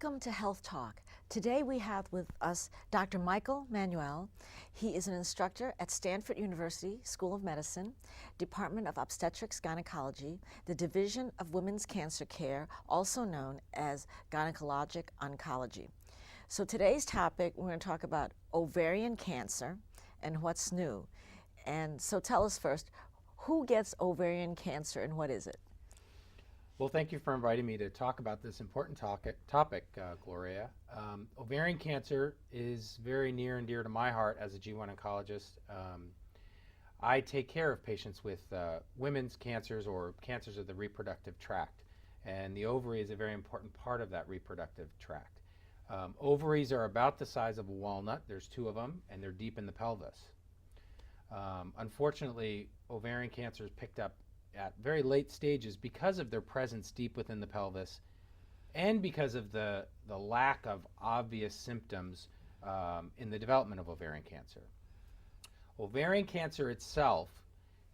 Welcome to Health Talk. Today we have with us Dr. Michael Manuel. He is an instructor at Stanford University School of Medicine, Department of Obstetrics Gynecology, the Division of Women's Cancer Care, also known as Gynecologic Oncology. So today's topic, we're going to talk about ovarian cancer and what's new. And so tell us first, who gets ovarian cancer and what is it? Well, thank you for inviting me to talk about this important topic, Gloria. Ovarian cancer is very near and dear to my heart as a G1 oncologist. I take care of patients with women's cancers or cancers of the reproductive tract, and the ovary is a very important part of that reproductive tract. Ovaries are about the size of a walnut. There's two of them, and they're deep in the pelvis. Unfortunately, ovarian cancer is picked up at very late stages because of their presence deep within the pelvis and because of the lack of obvious symptoms in the development of ovarian cancer. Ovarian cancer itself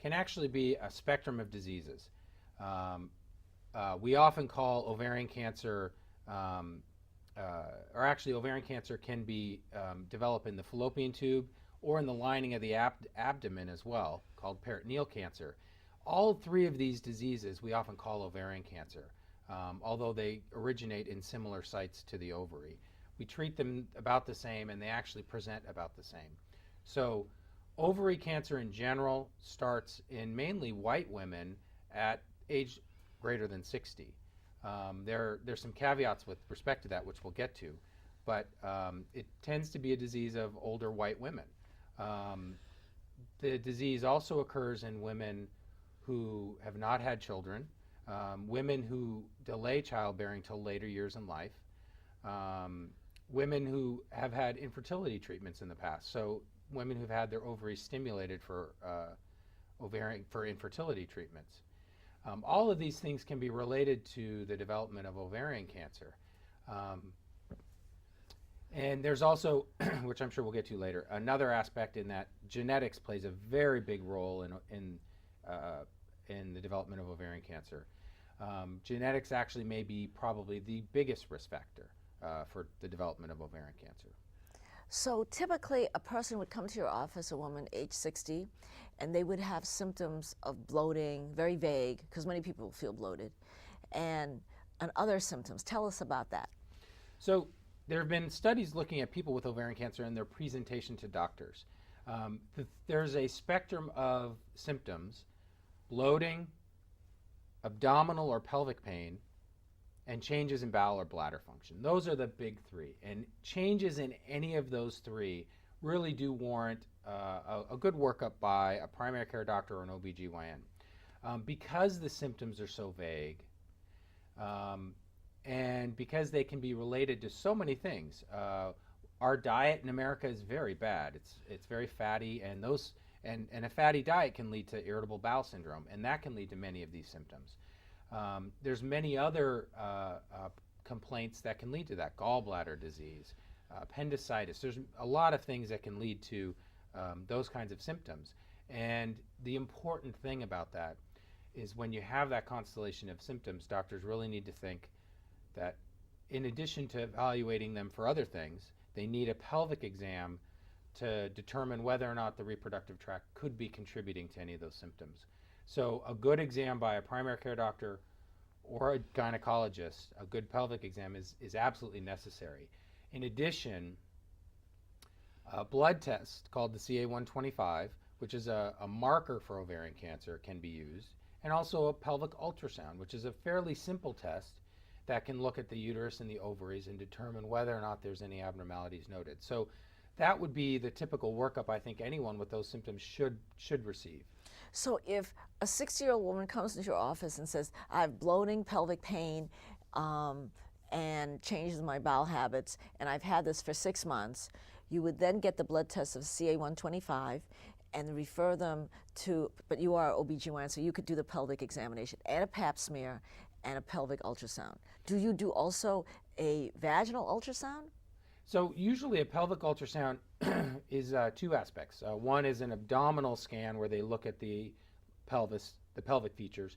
can actually be a spectrum of diseases. We often call ovarian cancer, ovarian cancer can be developed in the fallopian tube or in the lining of the abdomen as well, called peritoneal cancer. All three of these diseases we often call ovarian cancer, although they originate in similar sites to the ovary. We treat them about the same and they actually present about the same. So ovary cancer in general starts in mainly white women at age greater than 60. There's some caveats with respect to that, which we'll get to, but it tends to be a disease of older white women. The disease also occurs in women who have not had children, women who delay childbearing till later years in life, women who have had infertility treatments in the past, so women who've had their ovaries stimulated for infertility treatments. All of these things can be related to the development of ovarian cancer. And there's also, which I'm sure we'll get to later, another aspect in that genetics plays a very big role in the development of ovarian cancer. Genetics actually may be probably the biggest risk factor for the development of ovarian cancer. So typically a person would come to your office, a woman age 60, and they would have symptoms of bloating, very vague, because many people feel bloated, and other symptoms. Tell us about that. So there have been studies looking at people with ovarian cancer and their presentation to doctors. There's a spectrum of symptoms: bloating, abdominal or pelvic pain, and changes in bowel or bladder function. Those are the big three. And changes in any of those three really do warrant a good workup by a primary care doctor or an OBGYN. Because the symptoms are so vague, and because they can be related to so many things. Our diet in America is very bad. It's very fatty, and a fatty diet can lead to irritable bowel syndrome, and that can lead to many of these symptoms. There's many other complaints that can lead to that: gallbladder disease, appendicitis. There's a lot of things that can lead to those kinds of symptoms. And the important thing about that is when you have that constellation of symptoms, doctors really need to think that in addition to evaluating them for other things, they need a pelvic exam to determine whether or not the reproductive tract could be contributing to any of those symptoms. So a good exam by a primary care doctor or a gynecologist, a good pelvic exam is absolutely necessary. In addition, a blood test called the CA-125, which is a marker for ovarian cancer, can be used, and also a pelvic ultrasound, which is a fairly simple test that can look at the uterus and the ovaries and determine whether or not there's any abnormalities noted. So that would be the typical workup I think anyone with those symptoms should receive. So if a 60-year-old woman comes into your office and says, I have bloating, pelvic pain, and changes in my bowel habits, and I've had this for 6 months, you would then get the blood test of CA-125 and refer them to, but you are OBGYN, so you could do the pelvic examination and a pap smear and a pelvic ultrasound. Do you do also a vaginal ultrasound? So usually a pelvic ultrasound is two aspects. One is an abdominal scan where they look at the pelvis, the pelvic features,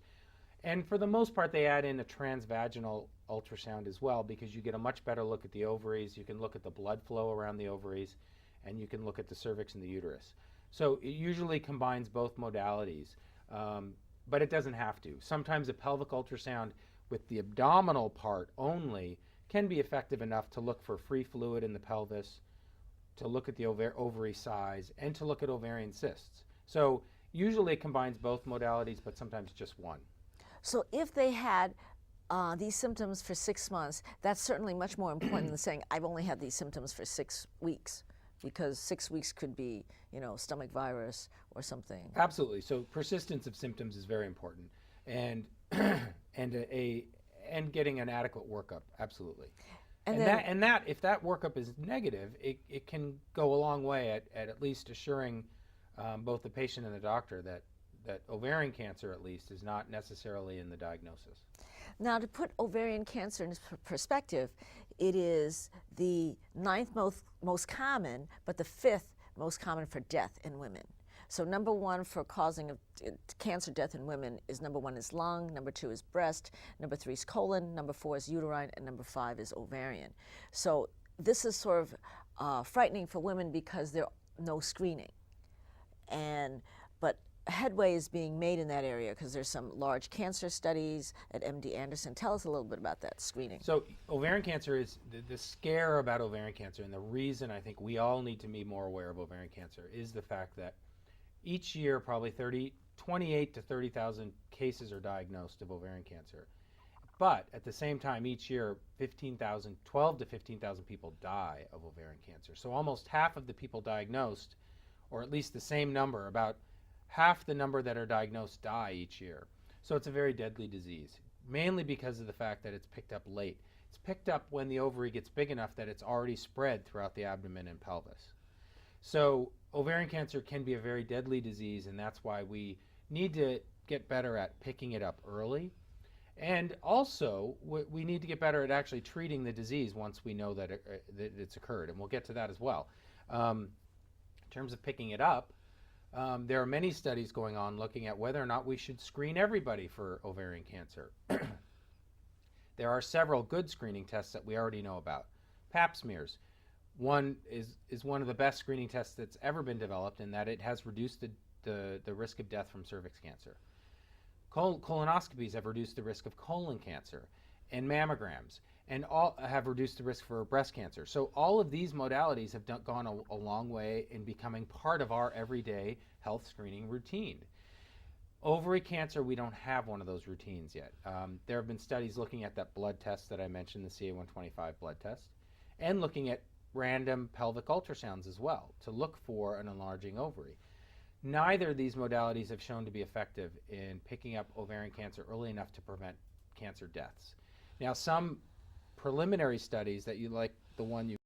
and for the most part they add in a transvaginal ultrasound as well, because you get a much better look at the ovaries. You can look at the blood flow around the ovaries, and you can look at the cervix and the uterus. So it usually combines both modalities, but it doesn't have to. Sometimes a pelvic ultrasound with the abdominal part only can be effective enough to look for free fluid in the pelvis, to look at the ovary size, and to look at ovarian cysts. So usually it combines both modalities, but sometimes just one. So if they had these symptoms for 6 months, that's certainly much more important than saying, I've only had these symptoms for 6 weeks, because 6 weeks could be, stomach virus or something. Absolutely. So persistence of symptoms is very important, and and getting an adequate workup. Absolutely. And that if that workup is negative, it can go a long way at least assuring both the patient and the doctor that ovarian cancer, at least, is not necessarily in the diagnosis. Now, to put ovarian cancer in perspective, it is the 9th most common, but the 5th most common for death in women. So number 1 for causing cancer death in women is, number 1 is lung, number 2 is breast, number 3 is colon, number 4 is uterine, and number 5 is ovarian. So this is sort of frightening for women because there's no screening. But headway is being made in that area because there's some large cancer studies at MD Anderson. Tell us a little bit about that screening. So ovarian cancer is, the scare about ovarian cancer, and the reason I think we all need to be more aware of ovarian cancer, is the fact that each year probably 28 to 30,000 cases are diagnosed of ovarian cancer. But at the same time, each year 12 to 15,000 people die of ovarian cancer. So almost half of the people diagnosed, or at least the same number, about half the number that are diagnosed, die each year. So it's a very deadly disease, mainly because of the fact that it's picked up late. It's picked up when the ovary gets big enough that it's already spread throughout the abdomen and pelvis. So ovarian cancer can be a very deadly disease, and that's why we need to get better at picking it up early. And also, we need to get better at actually treating the disease once we know that it's occurred, and we'll get to that as well. In terms of picking it up, there are many studies going on looking at whether or not we should screen everybody for ovarian cancer. There are several good screening tests that we already know about. Pap smears. One is one of the best screening tests that's ever been developed, in that it has reduced the risk of death from cervix cancer. Colonoscopies have reduced the risk of colon cancer, and mammograms, and all have reduced the risk for breast cancer. So all of these modalities have gone a long way in becoming part of our everyday health screening routine. Ovary cancer, we don't have one of those routines yet. There have been studies looking at that blood test that I mentioned, the CA-125 blood test, and looking at random pelvic ultrasounds as well to look for an enlarging ovary. Neither of these modalities have shown to be effective in picking up ovarian cancer early enough to prevent cancer deaths. Now, some preliminary studies that the one you